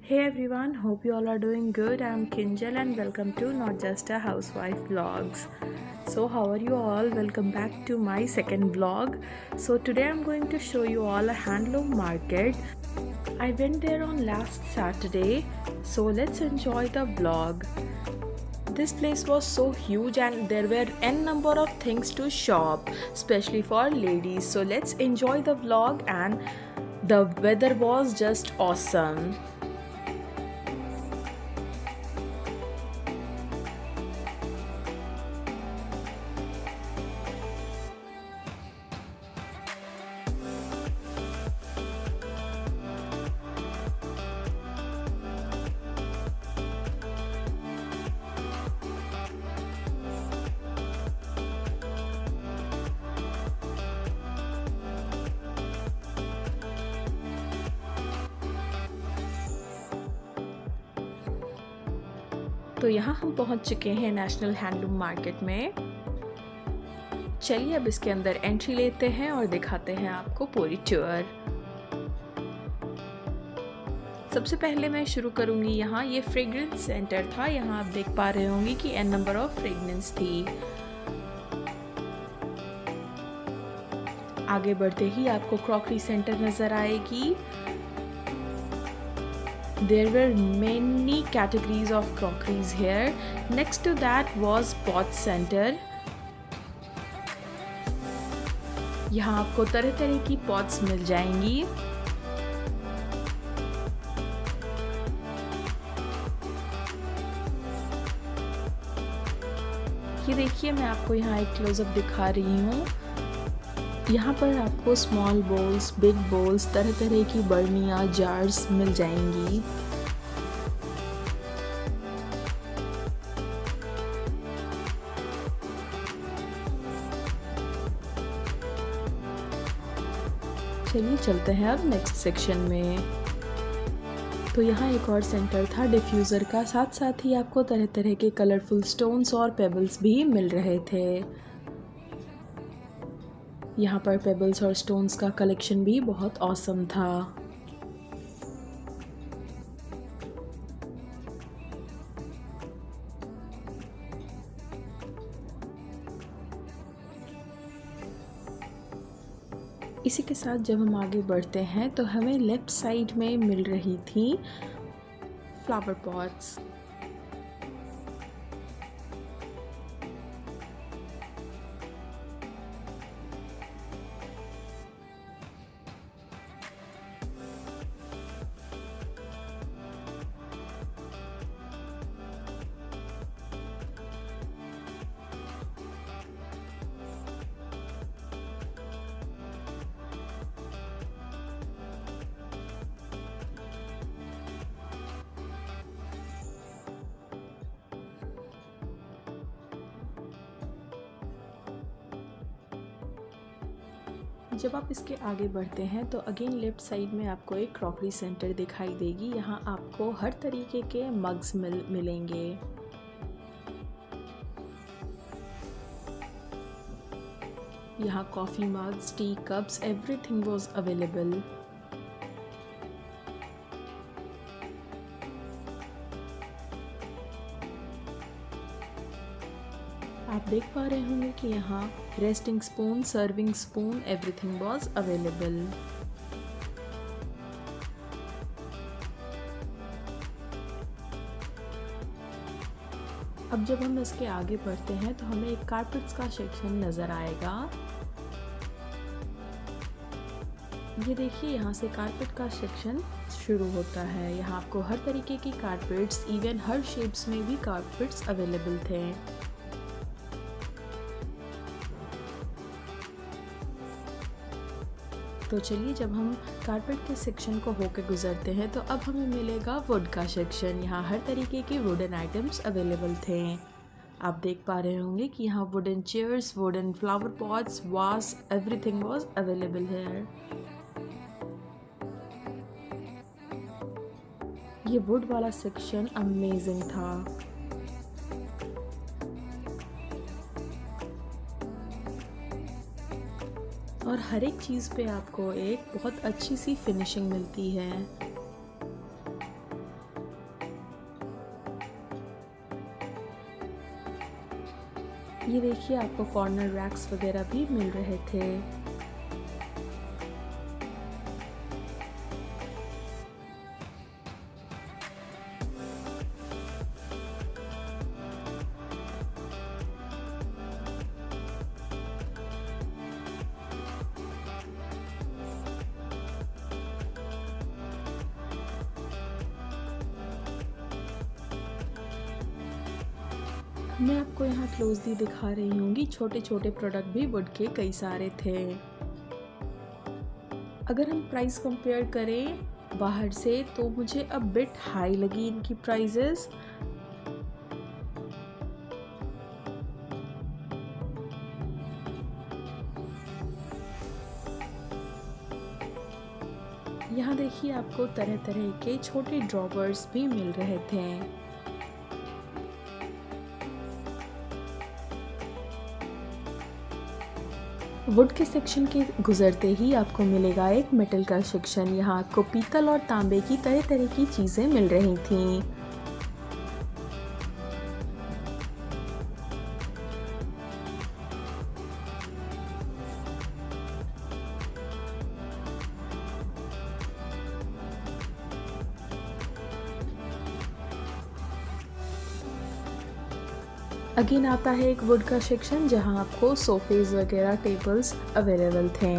Hey everyone, hope you all are doing good. I'm Kinjal and welcome to Not Just a Housewife Vlogs. So how are you all? Welcome back to my second vlog. So today I'm going to show you all a handloom market. I went there on last Saturday, so let's enjoy the vlog. This place was so huge and there were n number of things to shop, especially for ladies. So let's enjoy the vlog, and the weather was just awesome. तो यहाँ हम पहुँच चुके हैं national handloom market में। चलिए अब इसके अंदर एंट्री लेते हैं और दिखाते हैं आपको पूरी टूर। सबसे पहले मैं शुरू करूँगी यहाँ, ये फ्रेग्रेंस सेंटर था। यहाँ आप देख पा रहे होंगे कि n नंबर ऑफ फ्रेग्रेंस थी। आगे बढ़ते ही आपको क्रॉकरी सेंटर नजर आएगी। There were many categories of crockeries here. Next to that was pot center. यहाँ आपको तरह तरह की पॉट्स मिल जाएंगी। ये देखिए, मैं आपको यहाँ एक क्लोजअप दिखा रही हूँ। यहाँ पर आपको स्मॉल बोल्स, बिग बोल्स, तरह तरह की बर्नियाँ, जार्स मिल जाएंगी। चलिए चलते हैं अब नेक्स्ट सेक्शन में। तो यहाँ एक और सेंटर था डिफ्यूज़र का, साथ साथ ही आपको तरह तरह के कलरफुल स्टोन्स और पेबल्स भी मिल रहे थे। यहाँ पर पेबल्स और स्टोन्स का कलेक्शन भी बहुत ऑसम था। इसी के साथ जब हम आगे बढ़ते हैं तो हमें लेफ्ट साइड में मिल रही थी फ्लावर पॉट्स। जब आप इसके आगे बढ़ते हैं तो अगेन लेफ्ट साइड में आपको एक क्रॉकरी सेंटर दिखाई देगी। यहाँ आपको हर तरीके के मग्स मिलेंगे। यहाँ coffee mugs, T cups, everything was available. आप देख पा रहे होंगे कि यहाँ resting spoon, serving spoon, everything was available. अब जब हम इसके आगे बढ़ते हैं तो हमें एक कारपेट्स का सेक्शन नजर आएगा। ये देखिए, यहाँ से कारपेट का सेक्शन शुरू होता है। यहाँ आपको हर तरीके की कारपेट्स, इवन हर शेप्स में भी कारपेट्स अवेलेबल थे। तो चलिए, जब हम कारपेट के सेक्शन को होकर गुजरते हैं तो अब हमें मिलेगा वुड का सेक्शन। यहाँ हर तरीके के वुडन आइटम्स अवेलेबल थे। आप देख पा रहे होंगे कि यहाँ wooden chairs, wooden flower pots, वास, एवरीथिंग वाज अवेलेबल हियर। ये वुड वाला सेक्शन अमेजिंग था। और हर एक चीज़ पे आपको एक बहुत अच्छी सी फिनिशिंग मिलती है। ये देखिए आपको कॉर्नर रैक्स वगैरह भी मिल रहे थे। मैं आपको यहाँ क्लोजली दिखा रही हूँ कि छोटे छोटे प्रोडक्ट भी वुड के कई सारे थे। अगर हम प्राइस कंपेयर करें बाहर से तो मुझे अ बिट हाई लगी इनकी प्राइजेस। यहाँ देखिए आपको तरह तरह के छोटे ड्रॉवर्स भी मिल रहे थे। वुड के सेक्शन के गुजरते ही आपको मिलेगा एक मेटल का सेक्शन। यहाँ आपको पीतल और तांबे की तरह तरह की चीज़ें मिल रही थीं। अगेन आता है एक वुड का सेक्शन जहाँ आपको सोफेज वगैरह टेबल्स अवेलेबल थे।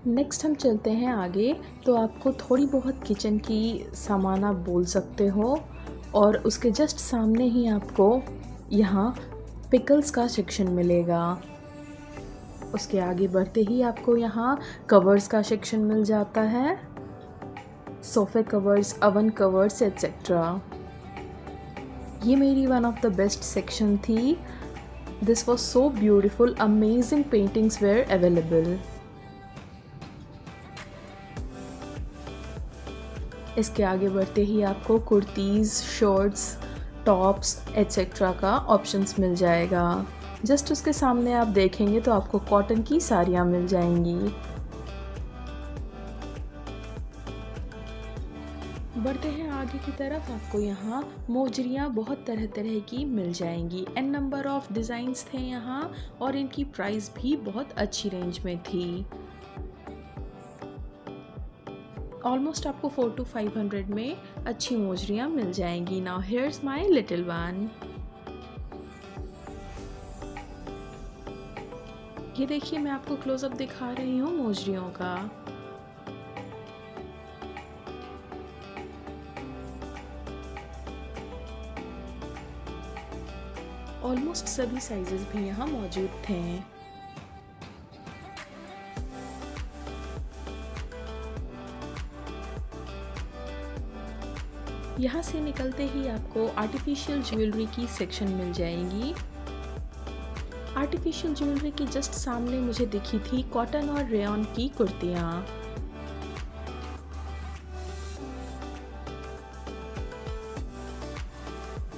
नेक्स्ट हम चलते हैं आगे, तो आपको थोड़ी बहुत किचन की सामान आप बोल सकते हो, और उसके जस्ट सामने ही आपको यहाँ पिकल्स का सेक्शन मिलेगा। उसके आगे बढ़ते ही आपको यहाँ कवर्स का सेक्शन मिल जाता है, सोफे कवर्स, अवन कवर्स एट्सेट्रा। ये मेरी one of the best section थी। This was so beautiful, amazing paintings were available. इसके आगे बढ़ते ही आपको कुर्तीज़, शर्ट्स, टॉप्स एट्सेट्रा का ऑप्शंस मिल जाएगा। जस्ट उसके सामने आप देखेंगे तो आपको कॉटन की साड़ियाँ मिल जाएंगी। बढ़ते हैं आगे की तरफ, आपको यहाँ मोजरियाँ बहुत तरह तरह की मिल जाएंगी। एन नंबर ऑफ डिज़ाइंस थे यहाँ, और इनकी प्राइस भी बहुत अच्छी रेंज में थी। ऑलमोस्ट आपको 400 to 500 में अच्छी मोजरियाँ मिल जाएंगी। Now here's my little one. ये देखिए मैं आपको क्लोजअप दिखा रही हूँ मोजरियों का। ऑलमोस्ट सभी साइजेस भी यहाँ मौजूद थे। यहाँ से निकलते ही आपको आर्टिफिशियल ज्वेलरी की सेक्शन मिल जाएगी। आर्टिफिशियल ज्वेलरी के जस्ट सामने मुझे दिखी थी कॉटन और रेयॉन की कुर्तियाँ।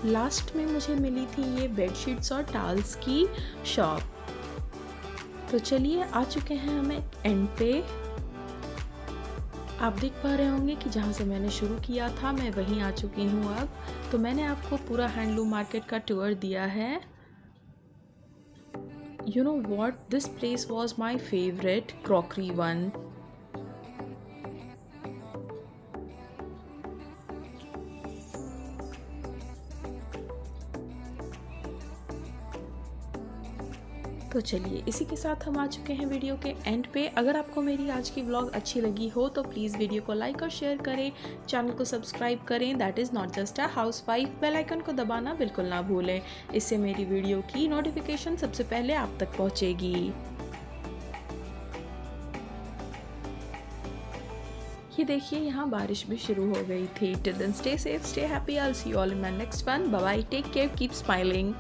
लास्ट में मुझे मिली थी ये बेडशीट्स और टॉवल्स की शॉप। तो चलिए आ चुके हैं हमें एंड पे। आप देख पा रहे होंगे कि जहाँ से मैंने शुरू किया था मैं वहीं आ चुकी हूँ अब। तो मैंने आपको पूरा हैंडलूम मार्केट का टूर दिया है। You know what? This place was my favorite crockery one. तो चलिए इसी के साथ हम आ चुके हैं वीडियो के एंड पे। अगर आपको मेरी आज की व्लॉग अच्छी लगी हो तो प्लीज़ वीडियो को लाइक और शेयर करें, चैनल को सब्सक्राइब करें, that is not just a housewife. Bell icon को दबाना बिल्कुल ना भूलें, इससे मेरी वीडियो की नोटिफिकेशन सबसे पहले आप तक पहुंचेगी। ये देखिए यहाँ बारिश भी शुरू हो गई थी। Till then stay safe, stay happy, I will see you all in my next one. Bye bye, take care, keep smiling.